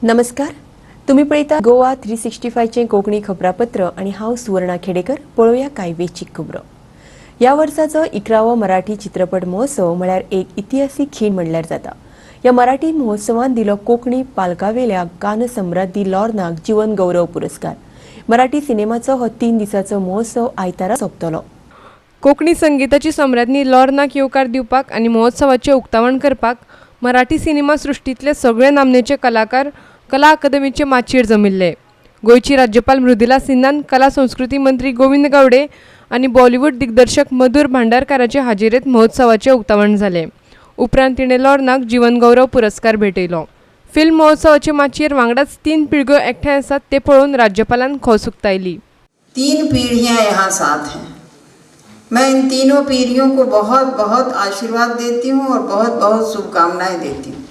नमस्कार. तुम्ही पळयता गोवा 365 चे कोंकणी खबरापत्र आणि हांव सुवर्णा खेडेकर. पळोवया कांय वेंचीक खबरो. ह्या वर्साचो 11वो मराठी चित्रपट महोत्सव म्हळ्यार एक इतिहासीक खीण म्हणल्यार जाता. ह्या मराठी महोत्सवान दिलो कोंकणी पालकावेल्या गान सम्राज्ञी लॉर्नाक जीवन गौरव पुरस्कार. मराठी सिनेमाचो हो 3 दिसाचो महोत्सव आयतारा सोंपतलो. कोंकणी संगीताची सम्राज्ञी लॉर्नाक येवकार दिवपाक आनी महोत्सवाचे उक्तावण करपाक मराठी सिनेमा सृश्टींतले सगळे नामनेचे कलाकार कला अकादमीचे माचयेर जमिल्ले. गोंयची राज्यपाल मृदुला सिन्हान कला संस्कृती मंत्री गोविंद गावडे आनी बॉलिवूड दिग्दर्शक मधुर भांडारकाराचे हाजेरीत महोत्सवाचे उक्तावण जाले. उपरांत तिणें लॉर्नाक जीवन गौरव पुरस्कार भेटयलो. फिल्म महोत्सवाचे माचयेर वांगडाच 3 पिळग्यो एकठांय आसात ते पळोवन राज्यपालान खोस उक्तायली. 3 पीढ़ियां यहाँ साथ हैं. मैं इन तीनों पीढ़ियों को बहुत बहुत आशीर्वाद देती हूँ और बहुत बहुत शुभकामनाएं देती हूँ.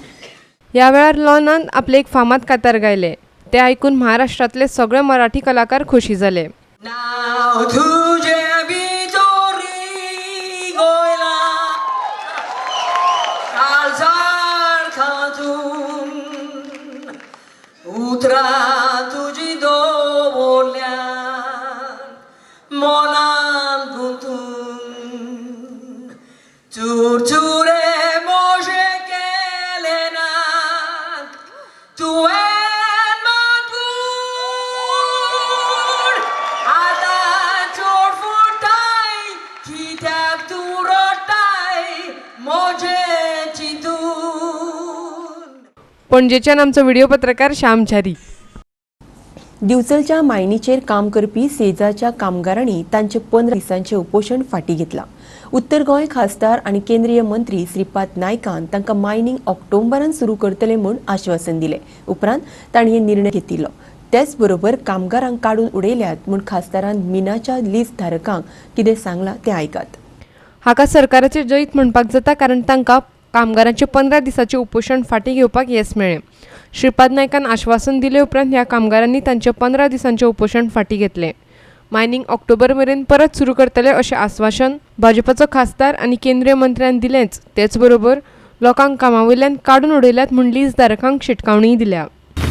ह्या वेळार लॉर्नान आपले एक फामाद कातार गायले. ते आयकून महाराष्ट्रातले सगळे मराठी कलाकार खोशी जाले. पणजेच्यान आमचो व्हिडिओ पत्रकार श्याम चारी. दिवचलच्या मायनीचेर काम करपी सेजाच्या कामगारांनी तांचे 15 दिसांचे उपोषण फाटीं घेतला. उत्तर गोंय खासदार आनी केंद्रीय मंत्री श्रीपाद नायकान तांकां मायनींग ऑक्टोबरांत सुरू करतले म्हूण आश्वासन दिलें. उपरांत तांणी हे निर्णय घेतिल्लो. त्याच बरोबर कामगारांक काडून उडयल्यात म्हूण खासदारान मिनाच्या लीज धारकांक कितें सांगलां तें आयकात. हाका सरकाराचे जैत म्हणपाक जाता, कारण तांकां कामगारांचे 15 दिसांचे उपोषण फाटीं घेवपाक येस मेळ्ळें. श्रीपाद नायकान आश्वासन दिले उपरांत ह्या कामगारांनी तांचे 15 दिसांचे उपोषण फाटीं घेतले. मायनींग ऑक्टोबर मेरेन परत सुरू करतले अशें आश्वासन भाजपाचो खासदार आनी केंद्रीय मंत्र्यान दिलेंच. तेच बरोबर लोकांक कामावयल्यान काडून उडयल्यात म्हूण लीज धारकांक शिटकावणी दिल्या.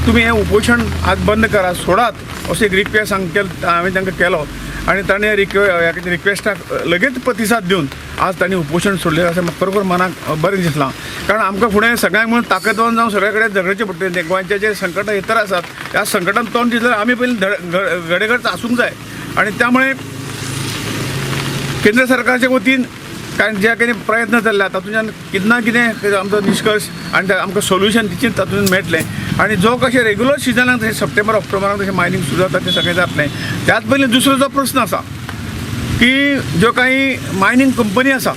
तुम्ही हे उपोषण आज बंद करा, सोडात अशें एक रिक्वेस्ट हांवें तांकां केलो आनी ताणें रिक्वेस्टाक लगेच प्रतिसाद दिवन आज तांणी उपोषण सोडलें अशें म्हाका खरोखर मनाक बरें दिसलां. कारण आमकां फुडें सगळ्यांक म्हणून ताकदवान जावन सगळे कडेन झगडचें पडटलें. गोंयचे जे संकटां येतर आसात ह्या संकटांत तोंड दितले आमी पयलीं घडेघड आसूंक जाय. आनी त्यामुळे केंद्र सरकारचे वतीन जे कितें प्रयत्न चल्ल्या तातूंतल्यान कितें ना कितें आमचो निश्कर्श आनी आमकां सोल्युशन तिचेंच तातूंत मेळटलें. आनी जो कशें रेग्युलर सिजनाक जशें सप्टेंबर ऑक्टोबराक जशें मायनींग सुरू जाता तें सगळें जातलें. त्याच पयलीं दुसरो जो प्रस्न आसा की ज्यो काही मायनींग कंपनी आसा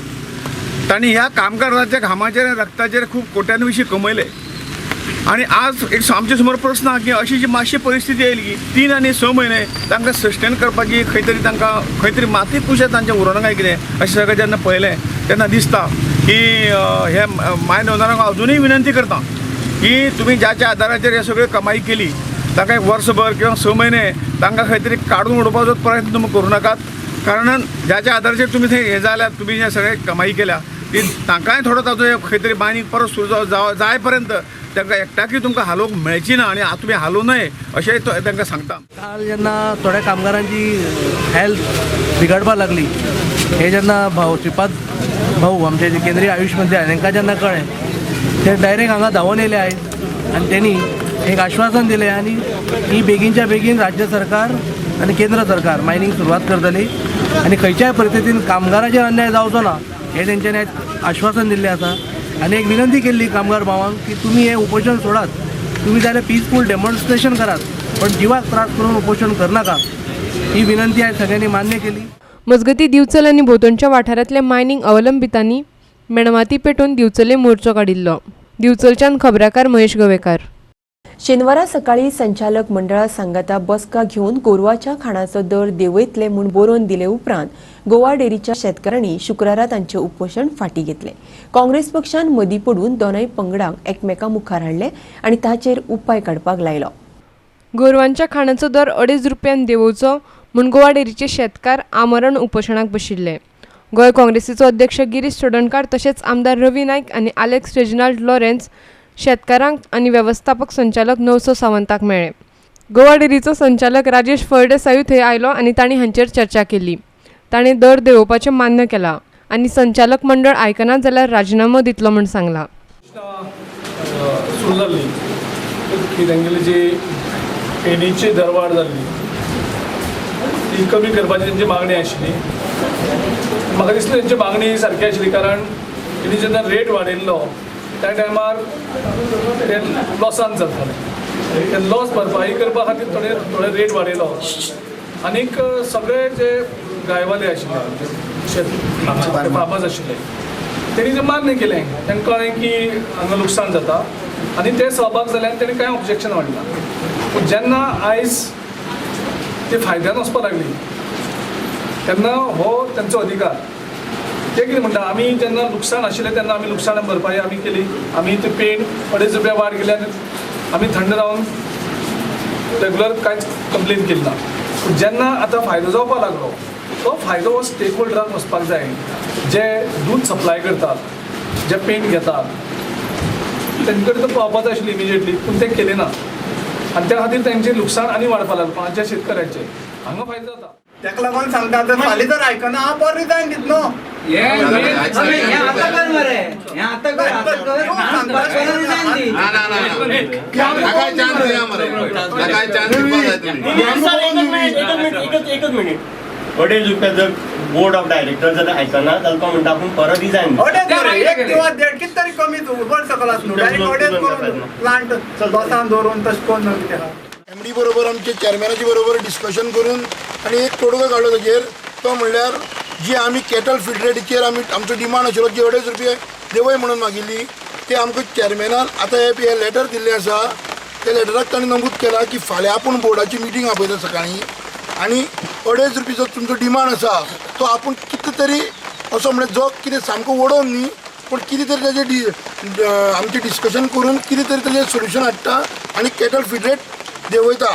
तांणी ह्या कामगारांच्या घामाचेर रक्ताचेर खूब कोट्यांविशीं कमयले. आनी आज एक आमचे समोर प्रस्न आसा की अशी जी मातशी परिस्थिती येयली की 3 आनी 6 म्हयने तांकां सस्टेन करपाची खंय तरी माती कुशें तांचें उरोना काय कितें अशें सगळें जेन्ना पळयलें तेन्ना दिसता की हे मायन ओनरांक हांव अजुनूय विनंती करता की तुमी ज्याच्या आदाराचेर हे सगळ्यो कमाई केली ताका एक वर्सभर किंवा 6 म्हयने तांकां खंय तरी काडून उडोवपाचो प्रयत्न तुमी करूं नाकात. कारण ज्याच्या आदाराचेर तुमी थंय हे जाल्यात, तुमी जे सगळे कमाई केल्या ती तांकांय थोडो ताजो खंय तरी मायनींग परत सुरू जाय पर्यंत तांकां एकट्याकूय तुमकां हालोवंक मेळची ना आनी तुमी हालोव नये अशेंय तांकां सांगता. काल जेन्ना थोड्या कामगारांची हेल्थ बिगडपाक लागली हे जेन्ना श्रीपाद भाऊ आमचे जे केंद्रीय आयुष मंत्री हांकां जेन्ना कळ्ळें ते डायरेक्ट हांगा धांवून येयले आयज आनी त्यांनी एक आश्वासन दिलें आनी ही बेगीनच्या बेगीन राज्य सरकार आनी केंद्र सरकार मायनींग सुरवात करतली आनी खंयच्याय परिस्थितीन कामगारांचेर अन्याय जावचो ना हे तेंच्यांनी आश्वासन दिल्लें आसा. आनी एक विनंती केल्ली कामगार भावांक की तुमी हे उपोषण सोडात, तुमी जाल्यार पिसफूल डेमॉन्स्ट्रेशन करात पण जिवाक त्रास करून उपोषण करनाका ही विनंती आयज सगळ्यांनी मान्य केली. मजगती दिवचल आनी भोंवतणच्या वाठारांतल्या मायनींग अवलंबितांनी मेणवाती पेटोवन दिवचले मोर्चो काडिल्लो. दिवचलच्यान खबराकार महेश गवेकार. शेनवारा सकाळी संचालक मंडळा सांगाता बसका घेवन गोरवाच्या खाणाचो दर देंवयतले म्हूण बरोवन दिले उपरांत गोवा डेअरीच्या शेतकारांनी शुक्रारा तांचे उपोषण फाटीं घेतले. काँग्रेस पक्षान मदीं पडून दोनूय पंगडांक एकमेका मुखार हाडले आनी ताचेर उपाय काडपाक लायलो. गोरवांच्या खाणाचो दर 2.5 रुपयान देंवोवचो म्हूण गोवा डेअरीचे शेतकार आमरण उपोशणाक बशिल्ले. गोय काँग्रेसीचो अध्यक्ष गिरीश चोडणकार तशेंच आमदार रवी नायक आनी आलेक्स रेजिनाल्ड लॉरेन्स शेतकारांक आनी वेवस्थापक संचालक नवसो सावंताक मेळ्ळे. गोवा डेरीचो संचालक राजेश फळदेसायूय थंय आयलो आनी तांणी हांचेर चर्चा केली. ताणें दर देंवोवपाचें मान्य केलां आनी संचालक मंडळ आयकना जाल्यार राजिनामो दितलो म्हूण सांगलां. सुरू जाल्ली की तेंगेली जी पेनीची दरवाड जाल्ली ती कमी करपाची तेंची मागणी आशिल्ली. म्हाका दिसलें तेंची मागणी सारकी आशिल्ली, कारण तेणी जेन्ना रेट वाडयल्लो त्या टायमार ते लॉसान चलताले. ते लॉस भरपाई करपा खातीर थोडे रेट वाडयलो. आनीक सगळे जे गायवाले आशिल्ले फार्मर्स आशिल्ले तेणी तें मान्य केलें. तांकां कळ्ळें की हांगा लुकसाण जाता आनी ते सहभाग जाल्यान तेणी कांय ऑब्जेक्शन हाडना. पूण जेन्ना आयज ती फायद्यान वचपाक लागली तेन्ना हो तांचो अधिकार. ते कितें म्हणटा, आमी जेन्ना लुकसाण आशिल्लें तेन्ना आमी लुकसाण भरपाई आमी केली. आमी ते पेंट ₹2.5 वाड केली आनी आमी थंड रावन रेगुलर कांयच कंप्लेन केली ना. पूण जेन्ना आतां फायदो जावपाक लागलो तो फायदो हो स्टेक होल्डराक वचपाक जाय. जे दूद सप्लाय करतात, जे पेंट घेतात तेंचे कडेन तो पावपाक जाय आशिल्ली इमिजिएटली, पूण ते केले ना. आनी त्या खातीर तेंचें लुकसाण आनी वाडपाक लागलें कोणाच्या शेतकऱ्यांचें. हांगा फायदो जाता. ताका लागून सांगता जर फाल्यां जर आयकना हांव बरो रिजायन दितलो. एकच मिनिट ₹2.5 जर बोर्ड ऑफ डायरेक्टर जर आयकना जाल्यार तो म्हणटा आपूण परत रिजायन एक किंवा देड कितें तरी कमी उबर सकल आसलो डायरेक्ट ऑर्डर करून प्लांट बसान दवरून तशें करून MD बरोबर आमचे चेअरमॅनाची बरोबर डिस्कशन करून आनी एक तोडगो काडलो ताचेर. तो म्हणल्यार जी आमी कॅटल फीड रेटीचेर आमचो डिमांड आशिल्लो जी ₹2.5 देंवय म्हणून मागिल्ली ते आमकां चेअरमॅनान आतां हे लेटर दिल्लें आसा. त्या लेटराक ताणें नमूद केला की फाल्यां आपूण बोर्डाची मिटींग आपयता सकाळीं आनी ₹2.5 जो तुमचो डिमांड आसा तो आपूण कितें तरी असो म्हणजे जो कितें सामको वडोवन न्ही पूण कितें तरी ताजें आमचें डिस्कशन करून कितें तरी ताजें सोल्युशन हाडटा आनी कॅटल फीड रेट देंवयता.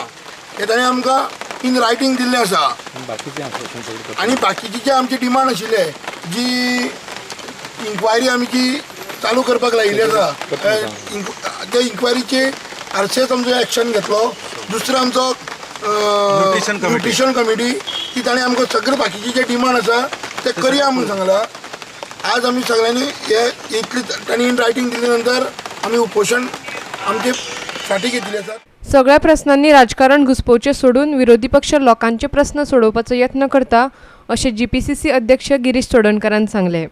हे ताणें आमकां इन रायटींग दिल्लें आसा. आनी बाकीची जे आमचे डिमांड आशिल्ले जी इन्क्वायरी आमची चालू करपाक लायिल्ली आसा त्या इन्क्वायरीचे आरसीएस आमचो एक्शन घेतलो. दुसरो आमचो न्युट्रिशन कमिटी ती ताणें आमकां सगळे बाकीचे जे डिमांड आसा ते करया म्हणून सांगलां. आज आमी सगळ्यांनी हे इतली तांणी इन रायटींग दिले नंतर आमी उपोशण आमचे फाटी घेतले आसा. सगळ्या प्रस्नांनी राजकारण घुसपोवचें सोडून विरोधी पक्ष लोकांचे प्रस्न सोडोवपाचो यत्न करता अशें GPCC अध्यक्ष गिरीश चोडणकरान सांगलें.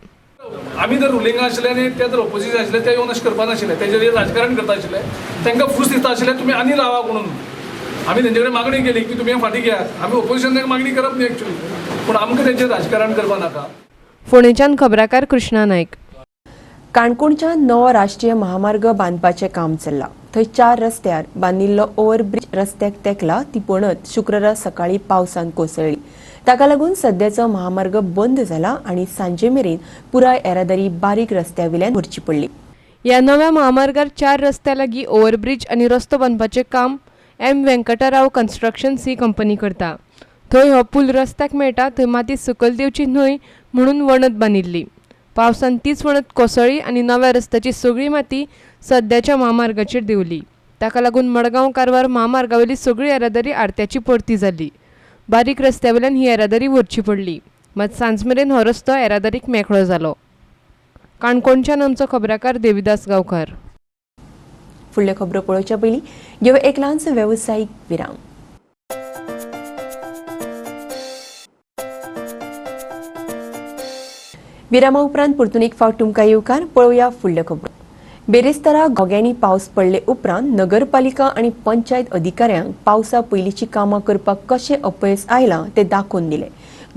आमी जर रुलींग आशिल्ले आनी ते जर ओपोजीशन आशिल्ले ते येवन अशें करपा नाशिल्ले. तेजेर राजकारण करता आशिल्ले. तांकां फूस दिता आशिल्ले तुमी आनी रावा म्हणून. आमी तेंचे कडेन मागणी केली की तुमी फाटीं घेयात. आमी ओपोजिशन तांकां मागणी करप न्ही एक्चुअली, पूण आमकां तेंचेर राजकारण करपा नाका. फोंडेच्यान खबराकार कृष्णा नायक. काणकोणच्या नवो राष्ट्रीय महामार्ग बांदपाचें काम चल्लां. थंय 4 रस्त्यार बांदिल्लो ओव्हरब्रिज रस्त्याक तेंकला ती पणत शुक्रारा सकाळी पावसान कोसळ्ळी. ताका लागून सद्याचो महामार्ग बंद जाला आनी सांजे मेरेन पुराय येरादारी बारीक रस्त्यावयल्यान व्हरची पडली. ह्या नव्या महामार्गार 4 रस्त्या लागीं ओव्हरब्रिज आनी रस्तो बांदपाचें काम M. वेंकटराव कन्स्ट्रक्शन्स ही कंपनी करता. थंय हो पूल रस्त्याक मेळटा थंय माती सकयल देवची न्हय म्हणून वणत बांदिल्ली. पावसान तीच वणत कोसळ्ळी आनी नव्या रस्त्याची सगळी माती सद्याच्या महामार्गाचेर देवली. ताका लागून मडगांव कारवार महामार्गावयली सगळी येरादारी आरत्याची परती जाली. बारीक रस्त्यावयल्यान ही येरादारी व्हरची पडली. मात सांज मेरेन हो रस्तो येरादारीक मेकळो जालो. काणकोणच्यान आमचो खबराकार देविदास गांवकार. फुडल्यो खबरो पळोवच्या पयलीं घेवया एक ल्हानसो वेवसायीक विराम. विरामा उपरांत परतून एक फावट तुमकां येवकार पळोवया फुडल्यो खबरो. बेरेस्तारा घोग्यांनी पावस पडले उपरांत नगरपालिका आनी पंचायत अधिकाऱ्यांक पावसा पयलींची कामां करपाक कशें अपयस आयलां तें दाखोवन दिलें.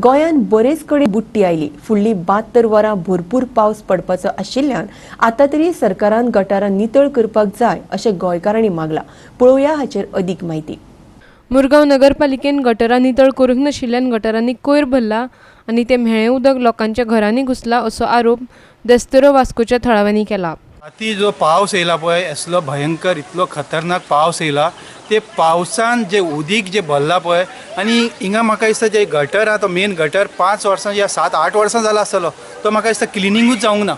गोंयांत बरेच कडेन बुट्टी आयली. फुडलीं 72 वरां भरपूर पावस पडपाचो आशिल्ल्यान आतां तरी सरकारान गटारां नितळ करपाक जाय अशें गोंयकारांनी मागलां. पळोवया हाचेर अदीक म्हायती. मुरगांव नगरपालिकेन गटारां नितळ करूंक नाशिल्ल्यान गटारांनी कोयर भरला आनी तें म्हेळें उदक लोकांच्या घरांनी घुसलां असो आरोप देस्तेरो वास्कोच्या थळाव्यांनी केला. आती जो पावस येयला पळय असलो भयंकर इतलो खतरनाक पावस येयला ते पावसान जे उदीक जे भरला पळय आनी हिंगा म्हाका दिसता जे गटर आहा तो मेन गटर 5 वर्सां या 7-8 वर्सां जाला आसतलो तो म्हाका दिसता क्लिनिंगूच जावंक ना.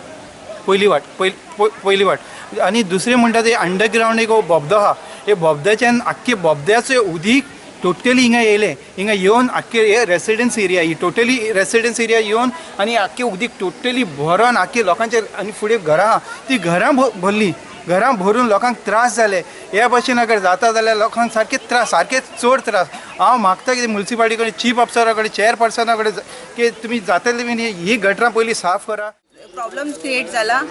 पयली वाट आनी दुसरें म्हणटा ते अंडरग्रावंड एक बोगदो आहा हे बोगद्याच्यान आख्खे बोगद्याचें उदीक टोटली हिंगा येयलें हिंगा येवन आख्खे हे रेसिडेंस एरिया ही टोटली रेसिडेंस एरिया येवन आनी आख्खे उदीक टोटली भरोन आख्खे लोकांचे आनी फुडें घरां आहा ती घरां भरलीं घरां भरून लोकांक त्रास जाले ह्या भशेन अगर जाता जाल्यार लोकांक सारके चड त्रास हांव मागता की म्युनिसिपालिटी कडेन चीफ ऑफिसरा कडेन चेअरपर्सना कडेन की तुमी जातले बीन ही गटरां पयलीं साफ करा. प्रॉब्लम क्रिएट जाला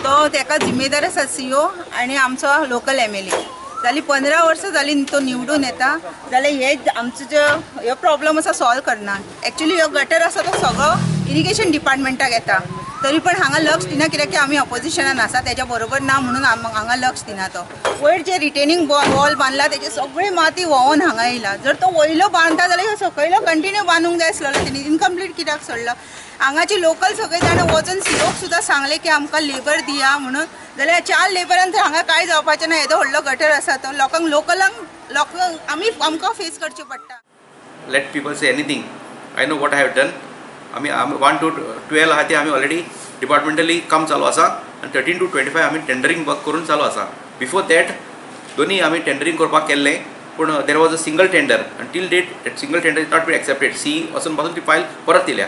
तो तेका जिम्मेदार आसा सीओ आनी आमचो लोकल MLA जाली 15 वर्सां जाली तो निवडून येता जाल्यार हे आमचो जो ह्यो प्रॉब्लम आसा सॉल्व करना. एक्चुअली ह्यो गटर आसा तो सगळो इरिगेशन डिपार्टमेंटाक येता तरी पण हांगा लक्ष दिना कित्याक की आमी ऑपोजिशनान आसा तेच्या बरोबर ना म्हणून हांगा लक्ष दिना. तो वयर जे रिटेनिंग वॉल बांदला तेची सगळी माती व्हांवून हांगा येयला. जर तो वयलो बांदता जाल्यार सकयलो कंटिन्यू बांदूंक जाय आसलो तेणी इनकम्प्लीट कित्याक सोडलो. हांगाची लोकल सगळे जाण वचून सीओक सुद्दां सांगले की आमकां लेबर दिया म्हणून जाल्यार 4 लेबरान तर हांगा कांय जावपाचें ना. येदो व्हडलो गटर आसा तो लोकांक आमकां फेस करचें पडटा. Let people say anything I know what I have done. आमी 1 to 12 आहा ते आमी ऑलरेडी डिपार्टमेंटली काम चालू आसा आनी 13 to 25 आमी टेंडरींग वर्क करून चालू आसा. बिफोर दॅट दोनी आमी टेंडरींग करपाक केल्लें पूण there was a single tender आनी till date that single tender is not be accepted. सी वचून पासून ती फायल परत दिल्या.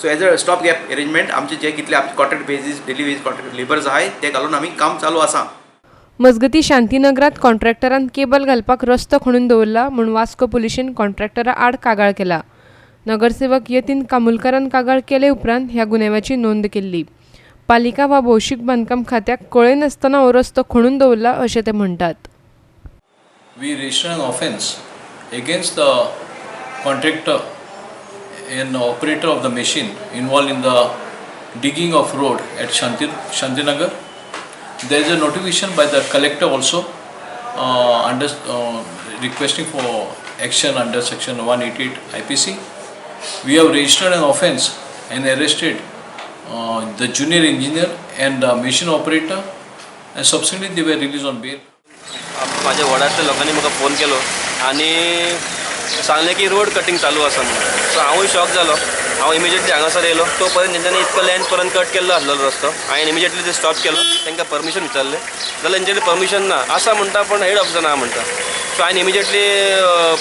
So as a stop gap arrangement आमचे जे कितले आमचे contract basis daily basis contract labours आहाय ते घालून आमी काम चालू आसा. मजगती शांतीनगरात कॉन्ट्रॅक्टरान केबल घालपाक रस्तो खणून दवरला म्हूण वास्को पुलिशेन कॉन्ट्रॅक्टरा आड कागाळ केला. नगरसेवक यतीन कामुलकरान कागाळ केले उपरांत ह्या गुन्यांवाची नोंद केल्ली. पालिका वा भौशीक बांदकाम खात्याक कळय नासतना हो रस्तो खणून दवरला अशें ते म्हणटात. We register an offence against the contractor and operator of the machine involved in the digging of road at Shantinagar. There is a notification by the collector also requesting for action under section 188 IPC. We have registered an offence and arrested the junior engineer and the machine operator and subsequently they were released on bail. माझ्या वाड्यातल्या लोकांनी म्हाका phone केलो आनी सांगलें की road cutting चालू आसा म्हणून. सो हांवूय शॉक जालो. हांव इमिजिएटली हांगासर येयलो. तो पर्यंत तेंच्यांनी इतको लेंथ पर्यंत कट केल्लो आसलेलो रस्तो. हांवें इमिजिएटली ते स्टॉप केलो. तांकां परमिशन विचारलें जाल्यार तेंच्यांनी परमिशन ना आसा म्हणटा पण हेड ऑफिसर ना म्हणटा. सो हांवें इमिजिएटली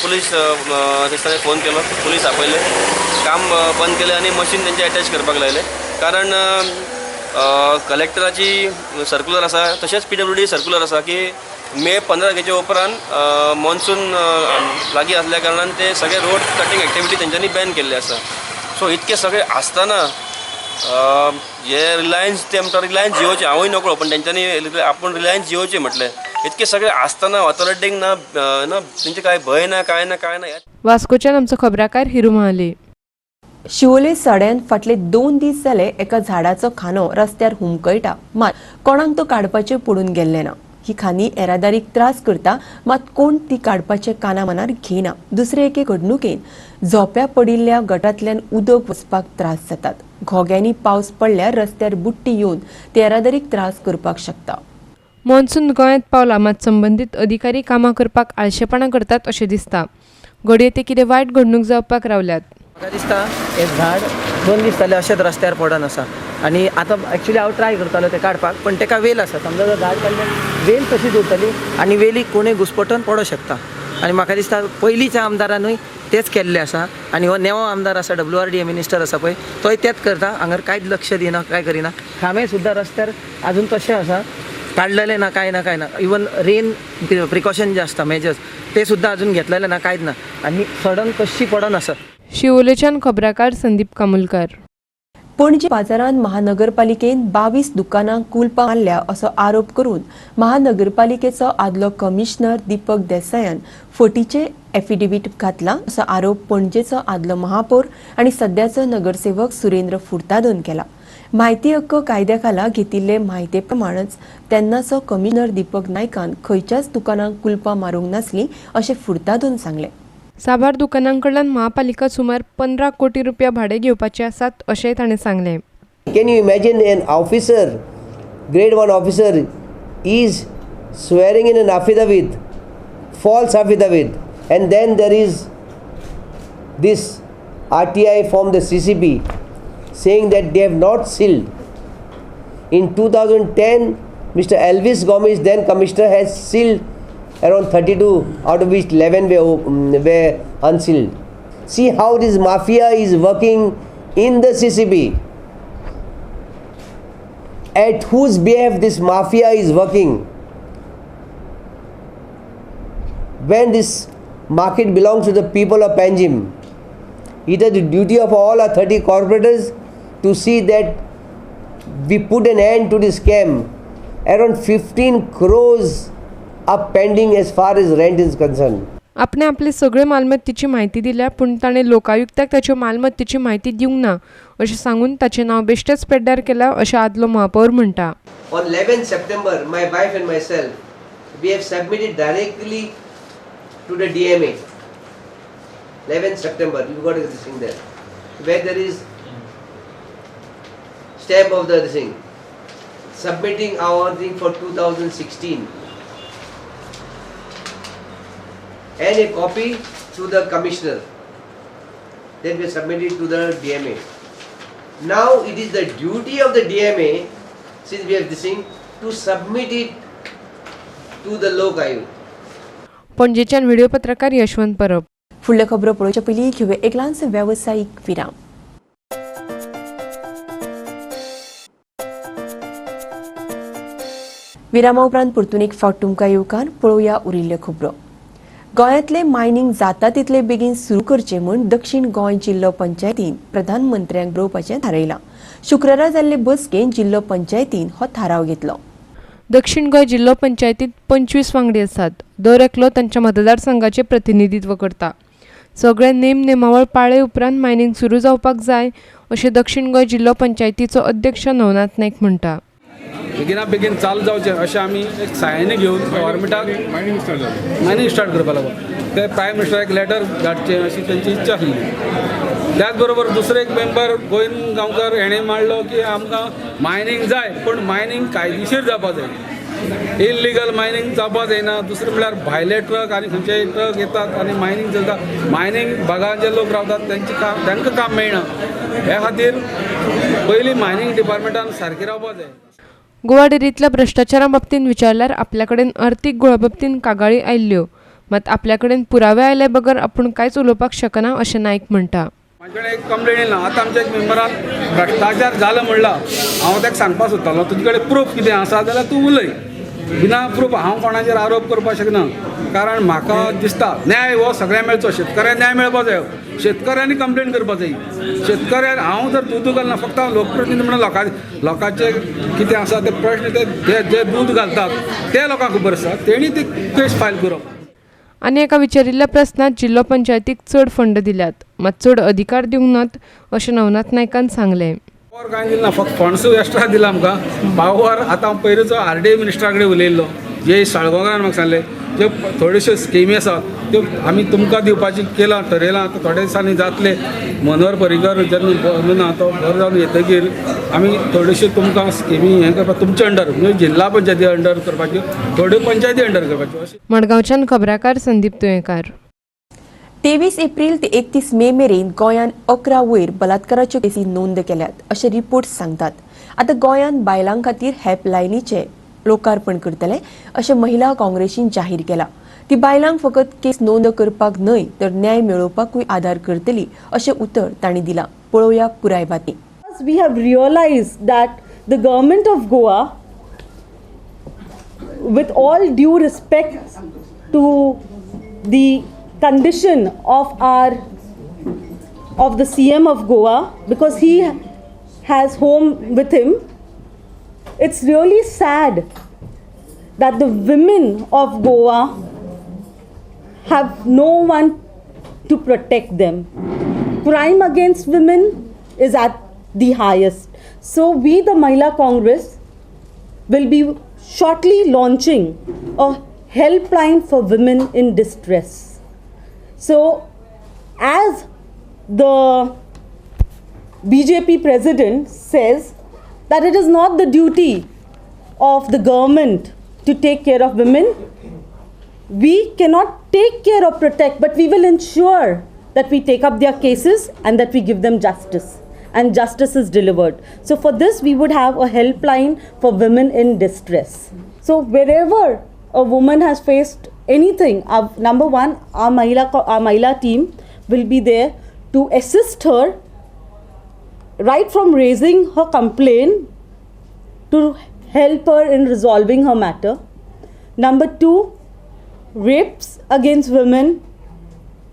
पुलीस दिसताना फोन केलो. पुलीस आपयले काम बंद केलें आनी मशीन तेंचे अटॅच करपाक लायलें. कारण कलेक्टराची सर्क्युलर आसा तशेंच PWD सर्क्युलर आसा की मे 15 तारखेच्या उपरांत मॉन्सून लागीं आसल्या कारणान ते सगळे रोड कटिंग एक्टिविटी तेंच्यांनी बॅन केल्ले आसा. सो इतके सगळे आसतना हे रिलायन्स ते म्हणटा रिलायन्स जिओचे हांवूय नकळो पण तेंच्यांनी आपूण रिलायन्स जिओचे म्हटलें. इतके सगळे आसतना ऑथॉरिटीक ना तेंचे काय भंय ना काय ना काय ना. वास्कोच्यान आमचो खबराकार हिरू महाले. शिवोले सड्यान फाटले 2 दीस जाले एका झाडाचो खानो रस्त्यार हुमकळटा मात कोणाक तो काडपाचें पडून गेल्ले ना. ही खानी येरादारीक त्रास करता मात कोण ती काडपाचे कानामनार घेना. दुसरे एके घडणुकेन झोप्या पडिल्ल्या गटांतल्यान उदक वचपाक त्रास जातात. घोग्यांनी पावस पडल्यार रस्त्यार बुट्टी येवन ते येरादारीक त्रास करपाक शकता. मॉन्सून गोंयांत पावला मात संबंदीत अधिकारी कामां करपाक आळशेपणां करतात अशें दिसता. घडये ते कितें वायट घडणूक जावपाक रावल्यात. म्हाका दिसता एक झाड 2 दीस जाले अशेंच रस्त्यार पडन आसा आनी आतां एक्चुली हांव ट्राय करतालो तें काडपाक पण तेका वेल आसा. समजा जर झाड काडल्यार वेल तशीच उरतली आनी वेलीक कोणूय घुस्पटोन पडो शकता. आनी म्हाका दिसता पयलींच्या आमदारानूय तेच केल्लें आसा आनी हो नेवो आमदार आसा WRDA मिनिस्टर आसा पळय तोय तेच करता. हांगर कांयच लक्ष दिना काय करिना. खांबे सुद्दां रस्त्यार आजून तशें आसा काडलेले ना काय ना. इवन रेन प्रिकॉशन जे आसता मेजर्स ते सुद्दां आजून घेतलेले ना कांयच ना आनी सडन कशी पडन आसा. शिवोलेच्यान खबराकार संदीप कामुलकार. पणजी बाजारात महानगरपालिकेन 22 दुकानांक कुलपां मारल्या असो आरोप करून महानगरपालिकेचो आदलो कमिशनर दीपक देसायान फटीचे एफिडेविट घातला असो आरोप पणजेचो आदलो महापौर आणि सध्याचो नगरसेवक सुरेंद्र फुर्तादोन केला. माहिती हक्क कायद्या खाला घेतिल्ले म्हायते प्रमाणच तेन्नाचो कमिशनर दीपक नायकान खंयच्याच दुकानांक कुलपां मारूंक नासली अशें फुर्तादोन सांगलें. साबार दुकानांकडल्यान महापालिका सुमार 15 कोटी रुपया भाडे घेवपाचे आसात अशेंय ताणें सांगलें. Can you imagine an officer, grade 1 officer, is swearing in an affidavit, false affidavit, and then there is this RTI from the CCP saying that they have not sealed. In 2010, Mr. Elvis Gomes, then commissioner, has sealed around 32, out of which 11 were unsealed. See how this mafia is working in the CCB. At whose behalf this mafia is working? When this market belongs to the people of Panjim, it is the duty of all our 30 corporators to see that we put an end to this scam. Around 15 crores are pending as far as rent is concerned. आपणे आपले सगळे मालमत्तेची माहिती दिल्या, पण ताणें लोकायुक्ताक ताच्यो मालमत्तेची माहिती दिवंक ना अशें सांगून ताचें नांव बेश्टेच पेड्ड्यार केलां अशें आदलो महापौर म्हणटा. On 11th September, my wife and myself, we have submitted directly to the DMA. 11th September, you got this thing there, where there is stamp of the thing, submitting our thing for 2016, and a copy to the commissioner. Then we submitted to the DMA. Now it is the duty of the DMA, since we have this thing, to submit it to the Lok Ayukt. पणजेच्यान video पत्रकार यशवंत परब. फुडल्यो खबरो पळोवचे पयलीं घेवया एक ल्हानसो वेवसायीक विराम. विरामा उपरांत परतून एक फावट तुमकां येवकार पळोवया उरिल्ल्यो खबरो. गोंयांतले मायनिंग जाता तितले बेगीन सुरू करचे म्हूण दक्षिण गोंय जिल्लो पंचायतीन प्रधानमंत्र्यांक बरोवपाचें थारायलां. शुक्रारा जाल्ले बसकेंत जिल्लो पंचायतीन हो थाराव घेतलो. दक्षिण गोंय जिल्लो पंचायतींत 25 वांगडी आसात. दर एकलो तांच्या मतदारसंघाचें प्रतिनिधित्व करता. सगळे नेम नेमावळ पाळळे उपरांत मायनिंग सुरू जावपाक जाय अशें दक्षिण गोंय जिल्लो पंचायतीचो अध्यक्ष नवनाथ नायक म्हणटा. बेगिना बेगीन चालू जावचें अशें आमी एक सायनी घेवन गव्हर्मेंटाक मायनिंग स्टार्ट करपा लागून ते प्रायम मिनिस्टराक लेटर धाडचें अशी तांची इच्छा आसली. त्याच बरोबर दुसरो एक मेंबर गोविंद गांवकर हेणें मांडलो की आमकां मायनिंग जाय, पण मायनिंग कायदेशीर जावपा जाय. इल्लिगल मायनिंग जावपा जायना. दुसरें म्हळ्यार भायले ट्रक आनी खंयचे ट्रक येतात आनी मायनिंग चलता. मायनिंग भागांत जे लोक रावतात तांकां काम मेळना. ह्या खातीर पयलीं मायनिंग डिपार्टमेंटान सारकें रावपा जाय. गोवा डेरींतल्या भ्रश्टाचारा बाबतींत विचारल्यार आपल्या कडेन अर्थीक घोळा बाबतींत कागाळी आयल्ल्यो, मात आपल्या कडेन पुरावे आयले बगर आपूण कांयच उलोवपाक शकना अशें नायक म्हणटा. म्हाजे कडेन एक कंप्लेन येयला. आतां आमच्या एक मेंबरान भ्रश्टाचार जालो म्हणला. हांव ताका सांगपाक सोदतालो तुजे कडेन प्रूफ कितें आसा जाल्यार तूं उलय. बिना प्रूफ हांव कोणाचेर आरोप करपाक शकना. कारण म्हाका दिसता न्याय हो सगळ्यांक मेळचो. शेतकऱ्यांक न्याय मेळपाक जायो. शेतकऱ्यांनी कंप्लेन करपाक जाय. शेतकऱ्याक हांव जर दूद घालना, फक्त हांव लोकप्रतिनिधी म्हणून लोकांचे कितें आसा ते प्रश्न जे दूद घालतात ते लोकांक खबर आसा. तेणी ती केस फायल करप. आनी एका विचारिल्ल्या प्रस्नात जिल्लो पंचायतीक चड फंड दिल्यात, मात चड अधिकार दिवंक नात अशें नवनाथ नायकान सांगलें. पावर कांय दिला ना, फक्त फंड्स एक्स्ट्रा दिला आमकां. पावर आतां हांव पयरूचो RDA मिनिस्टरा कडेन उलयल्लो. जे साळगांवकारान म्हाका सांगलें ज्यो थोड्योश्यो स्किमी आसात त्यो आमी तुमकां दिवपाची केलां, ठरयलां. आतां थोड्या दिसांनी जातले. मनोहर पर्रीकर जेन्ना ना तो बरो जावन येतकीर आमी थोड्योश्यो तुमकां स्किमी हें करपाक तुमचे अंडर म्हणजे जिल्हा पंचायती अंडर करपाच्यो, थोड्यो पंचायती अंडर करपाच्यो अशें. मडगांवच्यान खबराकार संदीप तुयेंकार. 23 एप्रिल ते 31 मे मेरेन गोंयांत 11 वयर बलात्काराच्यो केसी नोंद केल्यात अशे रिपोर्ट्स सांगतात. आतां गोंयांत बायलां खातीर हेल्पलायनीचे लोकार्पण करतले अशें महिला काँग्रेसीन जाहीर केलां. ती बायलांक फकत केस नोंद करपाक न्हय तर न्याय मेळोवपाकूय आदार करतली अशें उतर तांणी दिलां. पळोवया पुराय बातमी. We have realized that the government of Goa, with all due respect to the condition of the CM of Goa, because he has home with him, it's really sad that the women of Goa have no one to protect them. Crime against women is at the highest. So we, the Mahila Congress, will be shortly launching a helpline for women in distress. So as the BJP president says that it is not the duty of the government to take care of women, we cannot take care or protect, but we will ensure that we take up their cases and that we give them justice. and justice is delivered. So for this we would have a helpline for women in distress. So wherever a woman has faced anything, number one, our Mahila team will be there to assist her right from raising her complaint to help her in resolving her matter. Number two, rapes against women,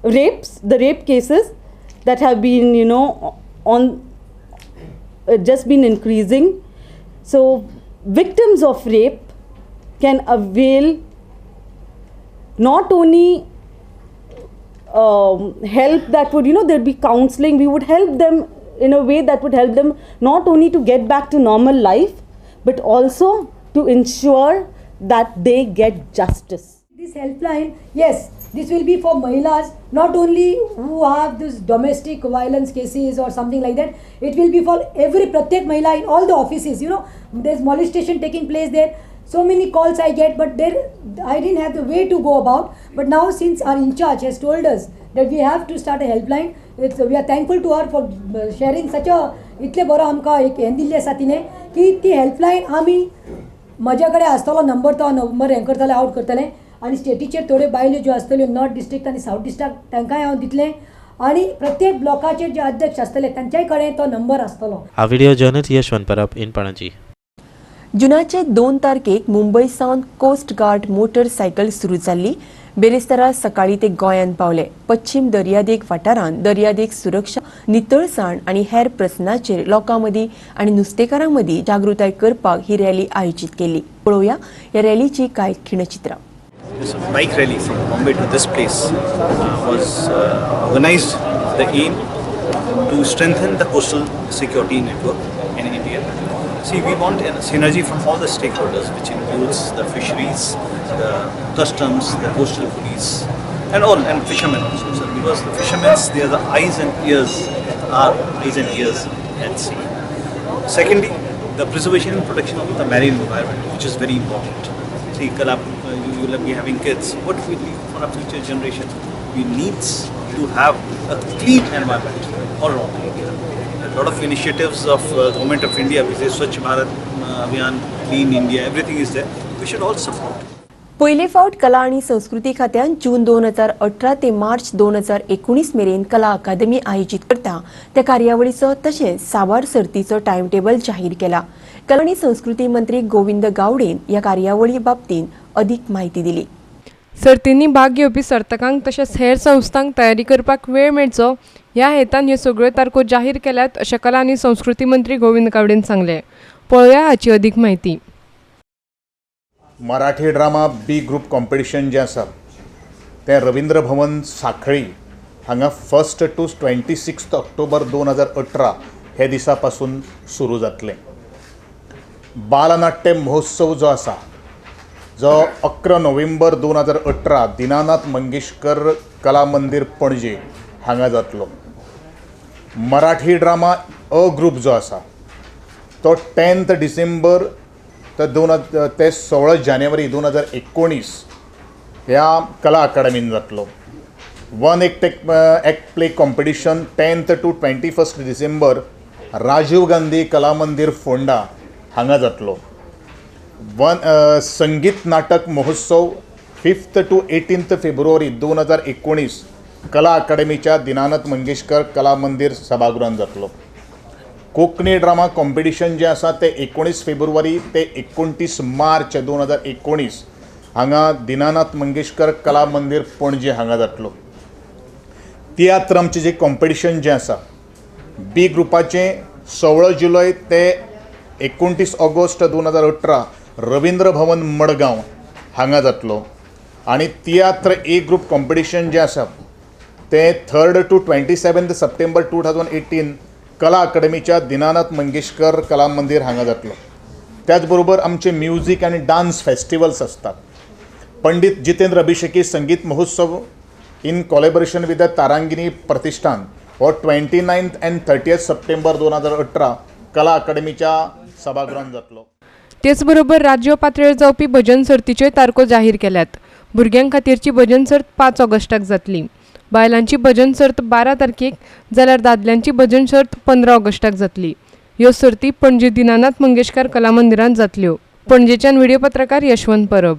the rape cases that have been, just been increasing. So victims of rape can avail not only help that would, there'd be counseling, we would help them in a way that would help them not only to get back to normal life, but also to ensure that they get justice. This helpline, yes, this will be for Mahilas, not only who have this domestic violence cases or something like that, it will be for every Pratyek Mahila in all the offices, there's molestation taking place there. So many calls I get, but I didn't have the way to go about. But now since our in charge has told us that we have to start a helpline, we are thankful to her for sharing such a इतले बरो आमकां एक हें दिल्लें आसा तिणें की ती हेल्पलायन आमी म्हज्या कडेन आसतलो नंबर तो नंबर हें करतलें आउट करतलें आनी स्टेटीचेर थोड्यो बायल्यो ज्यो आसतल्यो नॉर्थ डिस्ट्रिक्ट आनी सावथ डिस्ट्रिक्ट तांकांय हांव दितलें आनी प्रत्येक ब्लॉकाचे जे अध्यक्ष आसतले तांच्याय कडेन तो नंबर आसतलो. हा video journalist Yashwant Parab in Panaji. जुनाचे 2 तारखेक मुंबय सावन कोस्ट गार्ड मोटरसायकल सुरू जाल्ली. बेरेस्तारा सकाळी ते गोंयांत पावले. पश्चिम दर्यादेग वाठारांत दर्यादेग सुरक्षा, नितळसाण आनी हेर प्रस्नांचेर लोकां मदीं आनी नुस्तेकारां मदीं जागृताय करपाक ही रॅली आयोजीत केल्ली. पळोवया ह्या रॅलीची कांय खिणचित्रां. This bike rally from Bombay to this place was organized with the aim to strengthen the coastal security network in India. See, we want a synergy from all the stakeholders, which includes the fisheries, the customs, the coastal police, and fishermen also. So because the fishermen, they are the eyes and ears at sea. Secondly, the preservation and protection of the marine environment, which is very important. See, you will be having kids. What we need for our future generation? We need to have a clean environment all around India. A lot of initiatives of Government of India, which is Swachh Bharat Abhiyan, Clean India, everything is there. We should all support. पयले फावट कला आनी संस्कृती खात्यान जून 2018 ते मार्च 2019 मेरेन कला अकादमी आयोजीत करता त्या कार्यावळीचो तशेंच साबार सर्तीचो टायम टेबल जाहीर केला. कला आनी संस्कृती मंत्री गोविंद गावडेन ह्या कार्यावळी बाबतींत अदीक म्हायती दिली. सर्तींनी भाग घेवपी सर्तकांक तशेंच हेर संस्थांक तयारी करपाक वेळ मेळचो ह्या हेतान ह्यो सगळ्यो तारखो जाहीर केल्यात अशें कला आनी संस्कृती मंत्री गोविंद गावडेन सांगलें. पळोवया हाची अदीक म्हायती. मराठी ड्रामा बी ग्रुप कॉम्पिटिशन जें आसा तें रवींद्र भवन सांखळी हांगा 1 to 26 ऑक्टोबर 2018 हे दिसा पासून सुरू जातलें. बालनाट्य महोत्सव जो आसा जो 11 नोव्हेंबर 2018 दिनानाथ मंगेशकर कला मंदिर पणजे हांगा जातलो. मराठी ड्रामा अ ग्रुप जो आसा तो 10 डिसेंबर ते 16 जानेवारी 2019 ह्या कला अकादमीन जातलो. One act play competition 10 to 21 डिसेंबर राजीव गांधी कला मंदिर फोंडा हांगा जातलो. संगीत नाटक महोत्सव 5 to 18 फेब्रुवारी 2019 कला अकादमीच्या दिनानाथ मंगेशकर कला मंदिर सभागृहांत जातलो. कोंकणी ड्रामा कॉम्पिटिशन जें आसा तें 19 फेब्रुवारी ते 29 मार्च 2019 हांगा दिनानाथ मंगेशकर कला मंदिर पणजे हांगा जातलो. तियात्र आमचें जें कॉम्पिटिशन जें आसा बी ग्रुपाचें 16 जुलय ते 29 ऑगस्ट 2018 रवींद्र भवन मडगांव हांगा जातलो. आनी तियात्र ए ग्रुप कॉम्पिटिशन जें आसा तें 3 to 27 सप्टेंबर 2018 कला अकादमीच्या दिनानाथ मंगेशकर कला मंदिर हांगा जातलो. त्याच बरोबर आमचे म्युझिक आनी डान्स फेस्टिवल्स आसतात. पंडित जितेंद्र अभिषेकी संगीत महोत्सव इन कोलॅबोरेशन विथ द तारांगिणी प्रतिष्ठान हो 29 and 30 सप्टेंबर 2018 कला अकादमीच्या सभागृहांत जातलो. तेच बरोबर राज्य पातळीर जावपी भजन सर्तीच्यो तारखो जाहीर केल्यात. भुरग्यां खातीरची भजन सर्त 5 ऑगस्टाक जातली. बायलांची भजन सर्त 12 तारखेक जाल्यार दादल्यांची भजन सर्त 15 ऑगस्टाक जातली. ह्यो सर्ती पणजी दिनानाथ मंगेशकार कला मंदिरांत जातल्यो. पणजेच्यान व्हिडिओ पत्रकार यशवंत परब.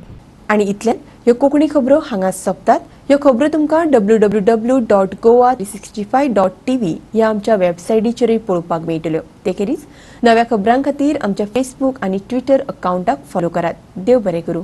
आणि इतल्यान ह्यो कोंकणी खबरो हांगाच सोंपतात. ह्यो खबरो तुमकां www.goa365.tv ह्या आमच्या वेबसायटीचेरूय पळोवपाक मेळटल्यो. तेखेरीज नव्या खबरां खातीर आमच्या फेसबूक आनी ट्विटर अकावंटाक फॉलो करात. देव बरें करूं.